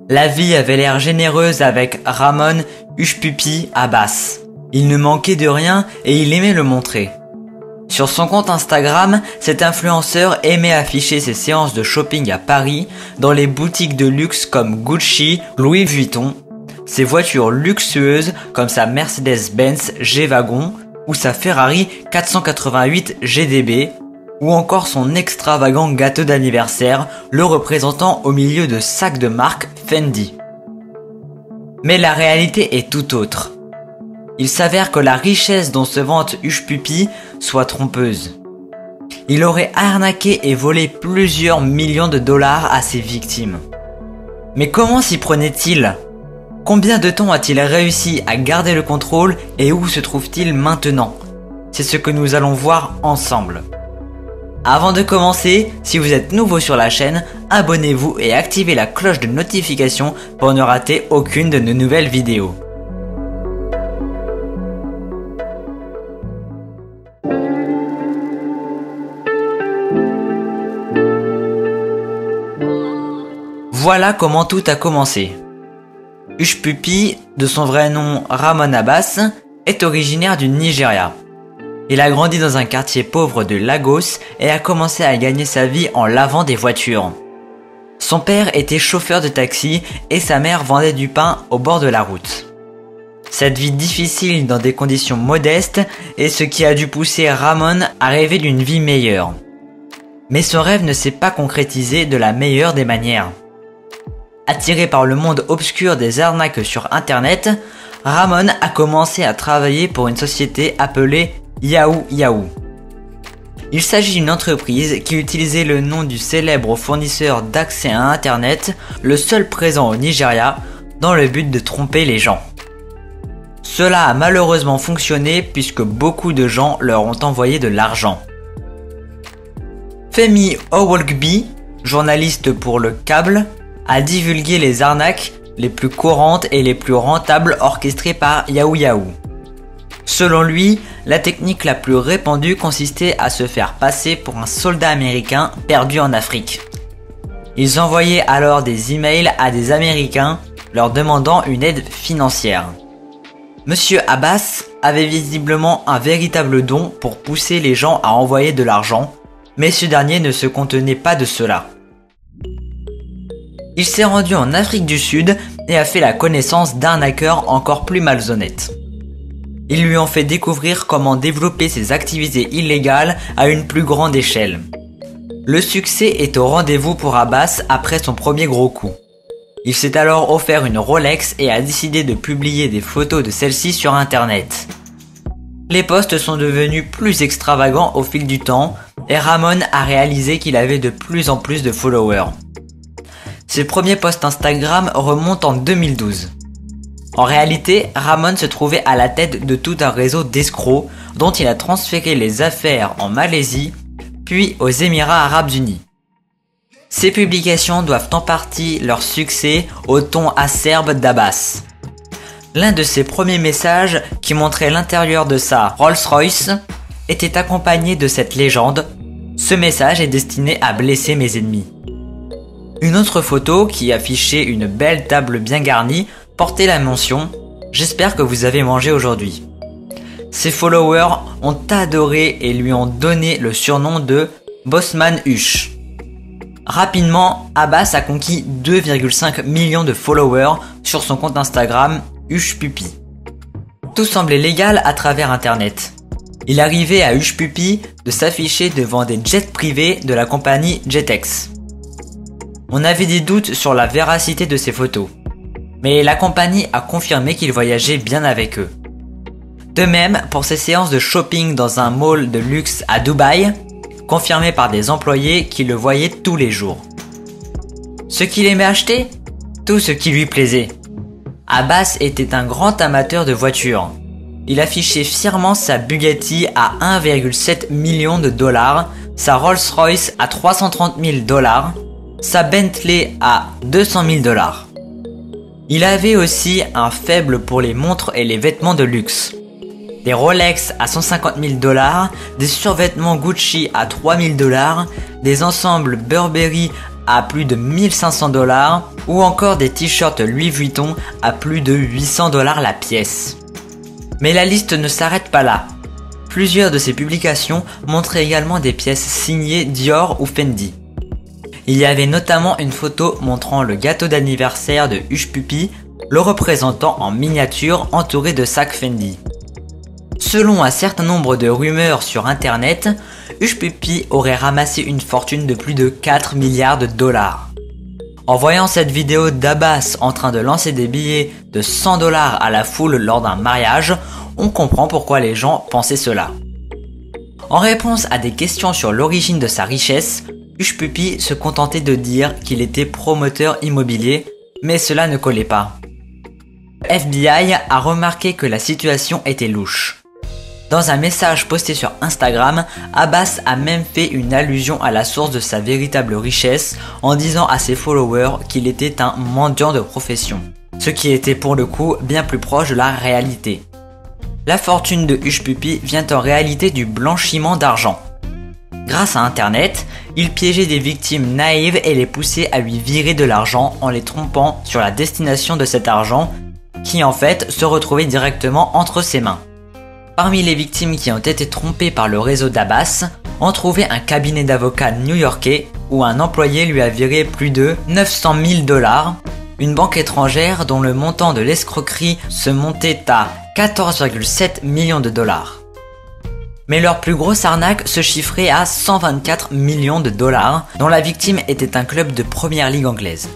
La vie avait l'air généreuse avec Ramon Hushpuppi Abbas. Il ne manquait de rien et il aimait le montrer. Sur son compte Instagram, cet influenceur aimait afficher ses séances de shopping à Paris, dans les boutiques de luxe comme Gucci, Louis Vuitton, ses voitures luxueuses comme sa Mercedes-Benz G-Wagon ou sa Ferrari 488 GDB, ou encore son extravagant gâteau d'anniversaire, le représentant au milieu de sacs de marque Fendi. Mais la réalité est tout autre. Il s'avère que la richesse dont se vante Hushpuppi soit trompeuse. Il aurait arnaqué et volé plusieurs millions de dollars à ses victimes. Mais comment s'y prenait-il ? Combien de temps a-t-il réussi à garder le contrôle et où se trouve-t-il maintenant ? C'est ce que nous allons voir ensemble. Avant de commencer, si vous êtes nouveau sur la chaîne, abonnez-vous et activez la cloche de notification pour ne rater aucune de nos nouvelles vidéos. Voilà comment tout a commencé. Hushpuppi, de son vrai nom Ramon Abbas, est originaire du Nigeria. Il a grandi dans un quartier pauvre de Lagos et a commencé à gagner sa vie en lavant des voitures. Son père était chauffeur de taxi et sa mère vendait du pain au bord de la route. Cette vie difficile dans des conditions modestes est ce qui a dû pousser Ramon à rêver d'une vie meilleure. Mais son rêve ne s'est pas concrétisé de la meilleure des manières. Attiré par le monde obscur des arnaques sur internet, Ramon a commencé à travailler pour une société appelée Yahoo Yahoo. Il s'agit d'une entreprise qui utilisait le nom du célèbre fournisseur d'accès à internet, le seul présent au Nigeria, dans le but de tromper les gens. Cela a malheureusement fonctionné puisque beaucoup de gens leur ont envoyé de l'argent. Femi Owolgbi, journaliste pour le câble, a divulgué les arnaques les plus courantes et les plus rentables orchestrées par Yahoo Yahoo. Selon lui, la technique la plus répandue consistait à se faire passer pour un soldat américain perdu en Afrique. Ils envoyaient alors des emails à des Américains leur demandant une aide financière. Monsieur Abbas avait visiblement un véritable don pour pousser les gens à envoyer de l'argent, mais ce dernier ne se contenait pas de cela. Il s'est rendu en Afrique du Sud et a fait la connaissance d'arnaqueurs encore plus malhonnêtes. Ils lui ont fait découvrir comment développer ses activités illégales à une plus grande échelle. Le succès est au rendez-vous pour Abbas après son premier gros coup. Il s'est alors offert une Rolex et a décidé de publier des photos de celle-ci sur internet. Les posts sont devenus plus extravagants au fil du temps et Ramon a réalisé qu'il avait de plus en plus de followers. Ses premiers posts Instagram remontent en 2012. En réalité, Ramon se trouvait à la tête de tout un réseau d'escrocs dont il a transféré les affaires en Malaisie, puis aux Émirats Arabes Unis. Ces publications doivent en partie leur succès au ton acerbe d'Abbas. L'un de ses premiers messages, qui montrait l'intérieur de sa Rolls-Royce, était accompagné de cette légende « Ce message est destiné à blesser mes ennemis ». Une autre photo, qui affichait une belle table bien garnie, portait la mention « J'espère que vous avez mangé aujourd'hui ». Ses followers ont adoré et lui ont donné le surnom de Bossman Hush. Rapidement, Abbas a conquis 2,5 millions de followers sur son compte Instagram Hushpuppi. Tout semblait légal à travers internet. Il arrivait à Hushpuppi de s'afficher devant des jets privés de la compagnie Jetex. On avait des doutes sur la véracité de ces photos, mais la compagnie a confirmé qu'il voyageait bien avec eux. De même pour ses séances de shopping dans un mall de luxe à Dubaï, confirmé par des employés qui le voyaient tous les jours. Ce qu'il aimait acheter ? Tout ce qui lui plaisait. Abbas était un grand amateur de voitures. Il affichait fièrement sa Bugatti à 1,7 million de dollars, sa Rolls-Royce à 330 000 dollars, sa Bentley à 200 000 dollars. Il avait aussi un faible pour les montres et les vêtements de luxe. Des Rolex à 150 000 dollars, des survêtements Gucci à 3 000 dollars, des ensembles Burberry à plus de 1500 $, ou encore des t-shirts Louis Vuitton à plus de 800 $ la pièce. Mais la liste ne s'arrête pas là. Plusieurs de ces publications montraient également des pièces signées Dior ou Fendi. Il y avait notamment une photo montrant le gâteau d'anniversaire de Hush Puppy, le représentant en miniature entouré de sacs Fendi. Selon un certain nombre de rumeurs sur internet, Hush Puppy aurait ramassé une fortune de plus de 4 milliards de $. En voyant cette vidéo d'Abbas en train de lancer des billets de 100 $ à la foule lors d'un mariage, on comprend pourquoi les gens pensaient cela. En réponse à des questions sur l'origine de sa richesse, Hush Puppy se contentait de dire qu'il était promoteur immobilier, mais cela ne collait pas. Le FBI a remarqué que la situation était louche. Dans un message posté sur Instagram, Abbas a même fait une allusion à la source de sa véritable richesse en disant à ses followers qu'il était un mendiant de profession, ce qui était pour le coup bien plus proche de la réalité. La fortune de Hush Puppy vient en réalité du blanchiment d'argent. Grâce à internet, il piégeait des victimes naïves et les poussait à lui virer de l'argent en les trompant sur la destination de cet argent qui en fait se retrouvait directement entre ses mains. Parmi les victimes qui ont été trompées par le réseau d'Abbas, on trouvait un cabinet d'avocats new-yorkais où un employé lui a viré plus de 900 000 $, une banque étrangère dont le montant de l'escroquerie se montait à 14,7 millions de $. Mais leur plus grosse arnaque se chiffrait à 124 millions de $, dont la victime était un club de première ligue anglaise.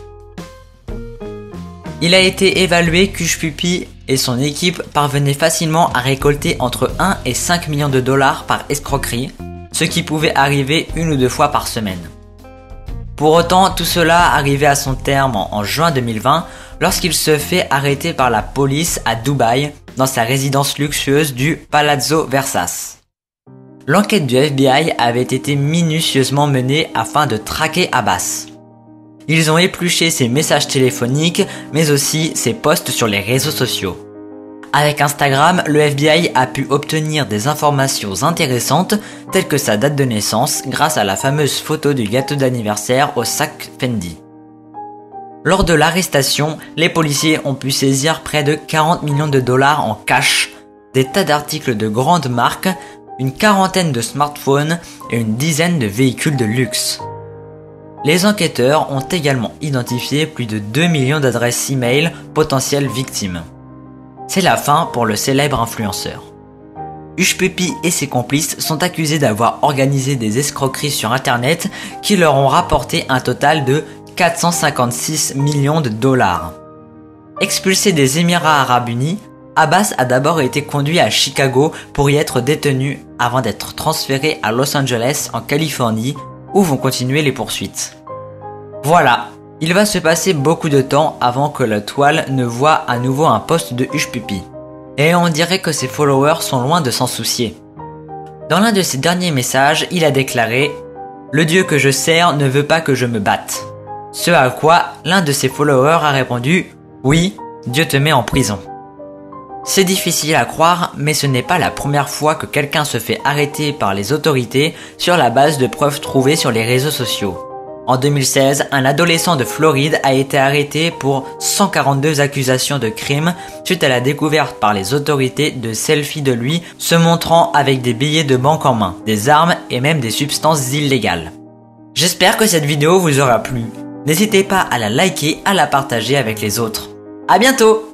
Il a été évalué qu'Hush Puppy et son équipe parvenaient facilement à récolter entre 1 et 5 millions de $ par escroquerie, ce qui pouvait arriver 1 ou 2 fois par semaine. Pour autant, tout cela arrivait à son terme en juin 2020 lorsqu'il se fait arrêter par la police à Dubaï dans sa résidence luxueuse du Palazzo Versace. L'enquête du FBI avait été minutieusement menée afin de traquer Abbas. Ils ont épluché ses messages téléphoniques, mais aussi ses posts sur les réseaux sociaux. Avec Instagram, le FBI a pu obtenir des informations intéressantes, telles que sa date de naissance, grâce à la fameuse photo du gâteau d'anniversaire au sac Fendi. Lors de l'arrestation, les policiers ont pu saisir près de 40 millions de $ en cash, des tas d'articles de grandes marques, une quarantaine de smartphones et une dizaine de véhicules de luxe. Les enquêteurs ont également identifié plus de 2 millions d'adresses e-mail potentielles victimes. C'est la fin pour le célèbre influenceur. Hush Puppy et ses complices sont accusés d'avoir organisé des escroqueries sur internet qui leur ont rapporté un total de 456 millions de $. Expulsé des Émirats Arabes Unis, Abbas a d'abord été conduit à Chicago pour y être détenu avant d'être transféré à Los Angeles en Californie où vont continuer les poursuites. Voilà, il va se passer beaucoup de temps avant que la toile ne voie à nouveau un post de Hush Puppy. Et on dirait que ses followers sont loin de s'en soucier. Dans l'un de ses derniers messages, il a déclaré « Le Dieu que je sers ne veut pas que je me batte ». Ce à quoi l'un de ses followers a répondu « Oui, Dieu te met en prison ». C'est difficile à croire, mais ce n'est pas la première fois que quelqu'un se fait arrêter par les autorités sur la base de preuves trouvées sur les réseaux sociaux. En 2016, un adolescent de Floride a été arrêté pour 142 accusations de crime suite à la découverte par les autorités de selfies de lui se montrant avec des billets de banque en main, des armes et même des substances illégales. J'espère que cette vidéo vous aura plu. N'hésitez pas à la liker, à la partager avec les autres. À bientôt!